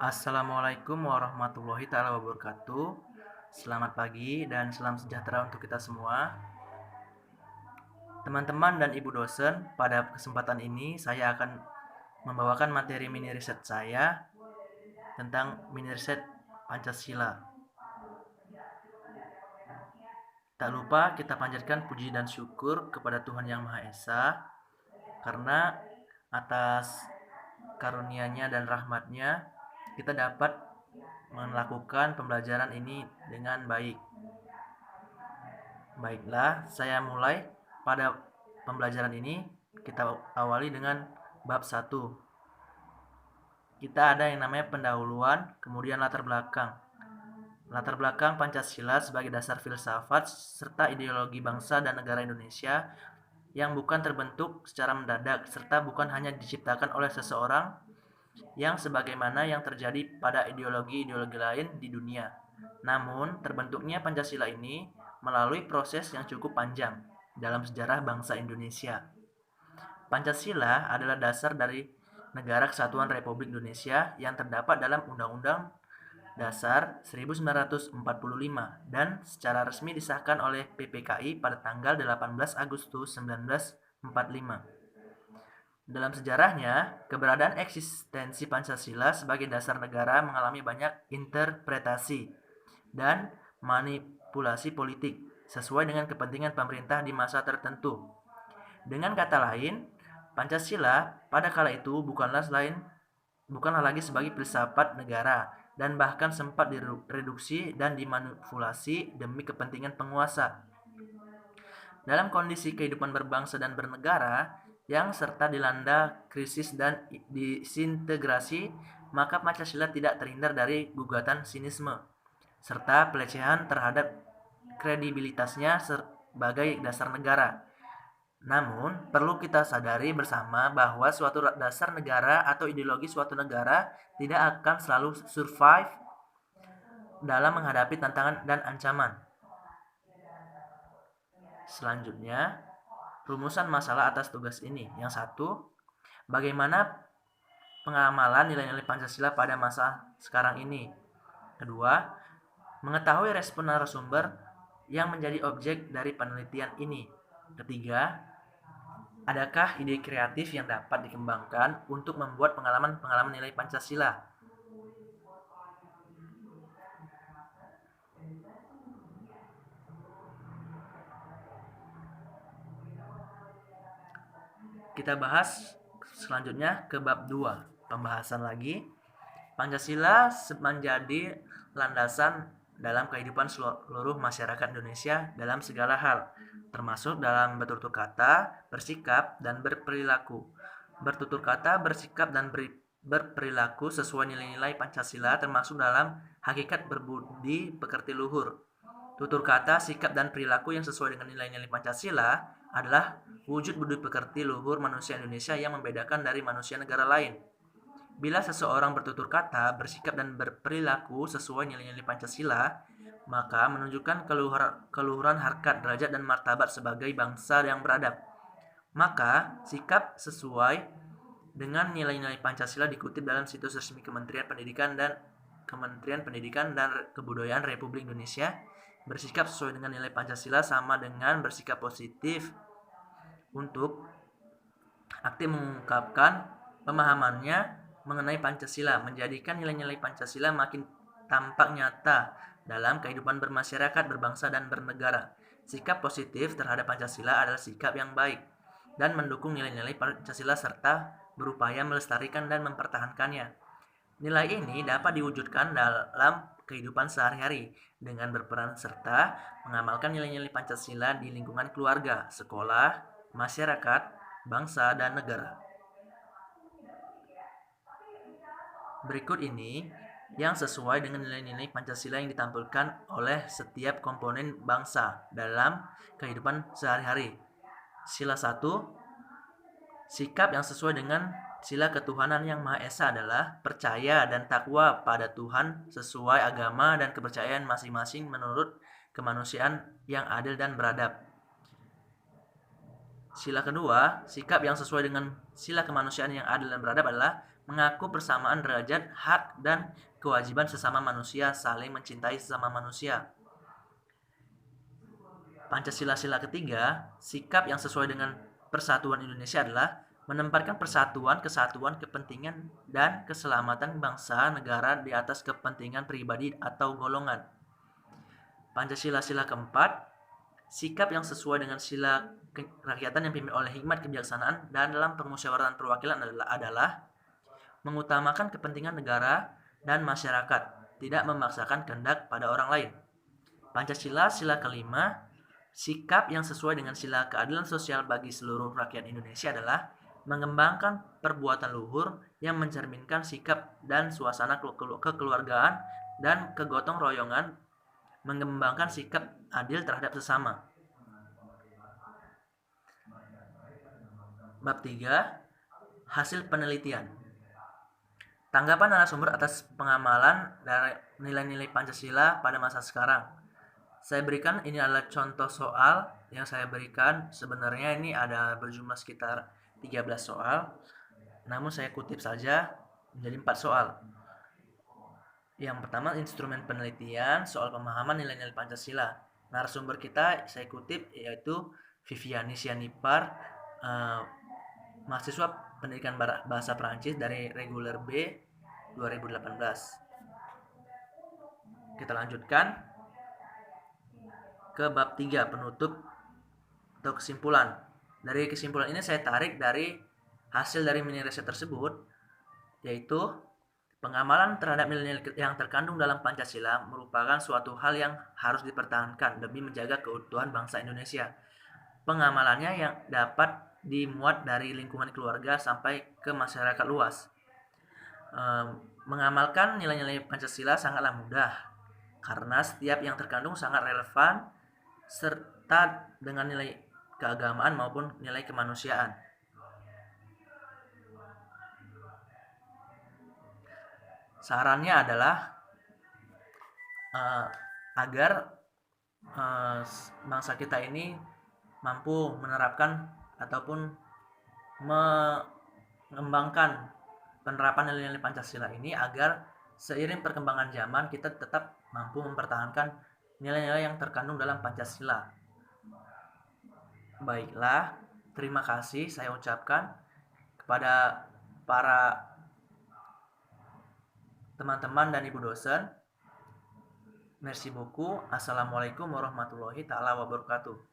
Assalamualaikum warahmatullahi wabarakatuh. Selamat pagi dan salam sejahtera untuk kita semua. Teman-teman dan ibu dosen, pada kesempatan ini saya akan membawakan materi mini riset saya tentang mini riset Pancasila. Tak lupa kita panjatkan puji dan syukur kepada Tuhan Yang Maha Esa karena atas karunia-Nya dan rahmat-Nya kita dapat melakukan pembelajaran ini dengan baik. Baiklah, saya mulai. Pada pembelajaran ini kita awali dengan bab 1. Kita ada yang namanya pendahuluan, kemudian latar belakang. Latar belakang Pancasila sebagai dasar filsafat serta ideologi bangsa dan negara Indonesia yang bukan terbentuk secara mendadak serta bukan hanya diciptakan oleh seseorang yang sebagaimana yang terjadi pada ideologi-ideologi lain di dunia. Namun, terbentuknya Pancasila ini melalui proses yang cukup panjang dalam sejarah bangsa Indonesia. Pancasila adalah dasar dari Negara Kesatuan Republik Indonesia yang terdapat dalam Undang-Undang Dasar 1945 dan secara resmi disahkan oleh PPKI pada tanggal 18 Agustus 1945. Dalam sejarahnya, keberadaan eksistensi Pancasila sebagai dasar negara mengalami banyak interpretasi dan manipulasi politik sesuai dengan kepentingan pemerintah di masa tertentu. Dengan kata lain, Pancasila pada kala itu bukanlah lagi sebagai filsafat negara dan bahkan sempat direduksi dan dimanipulasi demi kepentingan penguasa. Dalam kondisi kehidupan berbangsa dan bernegara yang serta dilanda krisis dan disintegrasi, maka Pancasila tidak terhindar dari gugatan sinisme serta pelecehan terhadap kredibilitasnya sebagai dasar negara. Namun, perlu kita sadari bersama bahwa suatu dasar negara atau ideologi suatu negara tidak akan selalu survive dalam menghadapi tantangan dan ancaman. Selanjutnya, rumusan masalah atas tugas ini. Yang satu, bagaimana pengamalan nilai-nilai Pancasila pada masa sekarang ini. Kedua, mengetahui respon narasumber yang menjadi objek dari penelitian ini. Ketiga, adakah ide kreatif yang dapat dikembangkan untuk membuat pengalaman-pengalaman nilai Pancasila? Kita bahas selanjutnya ke bab 2. Pembahasan lagi. Pancasila menjadi landasan dalam kehidupan seluruh masyarakat Indonesia dalam segala hal, termasuk dalam bertutur kata, bersikap, dan berperilaku. Bertutur kata, bersikap, dan berperilaku sesuai nilai-nilai Pancasila termasuk dalam hakikat berbudi pekerti luhur. Tutur kata, sikap, dan perilaku yang sesuai dengan nilai-nilai Pancasila adalah wujud budi pekerti luhur manusia Indonesia yang membedakan dari manusia negara lain. Bila seseorang bertutur kata, bersikap, dan berperilaku sesuai nilai-nilai Pancasila, maka menunjukkan keluhuran harkat, derajat, dan martabat sebagai bangsa yang beradab. Maka, sikap sesuai dengan nilai-nilai Pancasila dikutip dalam situs resmi Kementerian Pendidikan dan Kebudayaan Republik Indonesia. Bersikap sesuai dengan nilai Pancasila sama dengan bersikap positif untuk aktif mengungkapkan pemahamannya mengenai Pancasila, menjadikan nilai-nilai Pancasila makin tampak nyata dalam kehidupan bermasyarakat, berbangsa, dan bernegara. Sikap positif terhadap Pancasila adalah sikap yang baik dan mendukung nilai-nilai Pancasila serta berupaya melestarikan dan mempertahankannya. Nilai ini dapat diwujudkan dalam kehidupan sehari-hari dengan berperan serta mengamalkan nilai-nilai Pancasila di lingkungan keluarga, sekolah, masyarakat, bangsa, dan negara. Berikut ini yang sesuai dengan nilai-nilai Pancasila yang ditampilkan oleh setiap komponen bangsa dalam kehidupan sehari-hari. Sila 1, sikap yang sesuai dengan sila ketuhanan yang Maha Esa adalah percaya dan takwa pada Tuhan sesuai agama dan kepercayaan masing-masing menurut kemanusiaan yang adil dan beradab. Sila kedua, sikap yang sesuai dengan sila kemanusiaan yang adil dan beradab adalah mengaku persamaan derajat, hak, dan kewajiban sesama manusia, saling mencintai sesama manusia. Pancasila-sila ketiga, sikap yang sesuai dengan persatuan Indonesia adalah menempatkan persatuan, kesatuan, kepentingan, dan keselamatan bangsa negara di atas kepentingan pribadi atau golongan. Pancasila-sila keempat, sikap yang sesuai dengan sila kerakyatan yang dipimpin oleh hikmat kebijaksanaan dan dalam permusyawaratan perwakilan adalah mengutamakan kepentingan negara dan masyarakat, tidak memaksakan kehendak pada orang lain. Pancasila sila kelima, sikap yang sesuai dengan sila keadilan sosial bagi seluruh rakyat Indonesia adalah mengembangkan perbuatan luhur yang mencerminkan sikap dan suasana kekeluargaan dan kegotong royongan, mengembangkan sikap adil terhadap sesama. Bab 3, hasil penelitian. Tanggapan narasumber atas pengamalan dari nilai-nilai Pancasila pada masa sekarang. Saya berikan, ini adalah contoh soal yang saya berikan. Sebenarnya ini ada berjumlah sekitar 13 soal, namun saya kutip saja menjadi 4 soal. Yang pertama, instrumen penelitian soal pemahaman nilai-nilai Pancasila. Narasumber kita saya kutip yaitu Viviani Sianipar, mahasiswa pendidikan bahasa Perancis dari reguler B 2018. Kita lanjutkan ke bab 3, penutup atau kesimpulan. Dari kesimpulan ini saya tarik dari hasil dari mini riset tersebut, yaitu pengamalan terhadap nilai-nilai yang terkandung dalam Pancasila merupakan suatu hal yang harus dipertahankan demi menjaga keutuhan bangsa Indonesia. Pengamalannya yang dapat dimuat dari lingkungan keluarga sampai ke masyarakat luas. Mengamalkan nilai-nilai Pancasila sangatlah mudah karena setiap yang terkandung sangat relevan serta dengan nilai keagamaan maupun nilai kemanusiaan. Sarannya adalah agar bangsa kita ini mampu menerapkan ataupun mengembangkan penerapan nilai-nilai Pancasila ini agar seiring perkembangan zaman kita tetap mampu mempertahankan nilai-nilai yang terkandung dalam Pancasila. Baiklah, terima kasih saya ucapkan kepada para teman-teman dan ibu dosen. Merci beaucoup. Assalamualaikum warahmatullahi taala wabarakatuh.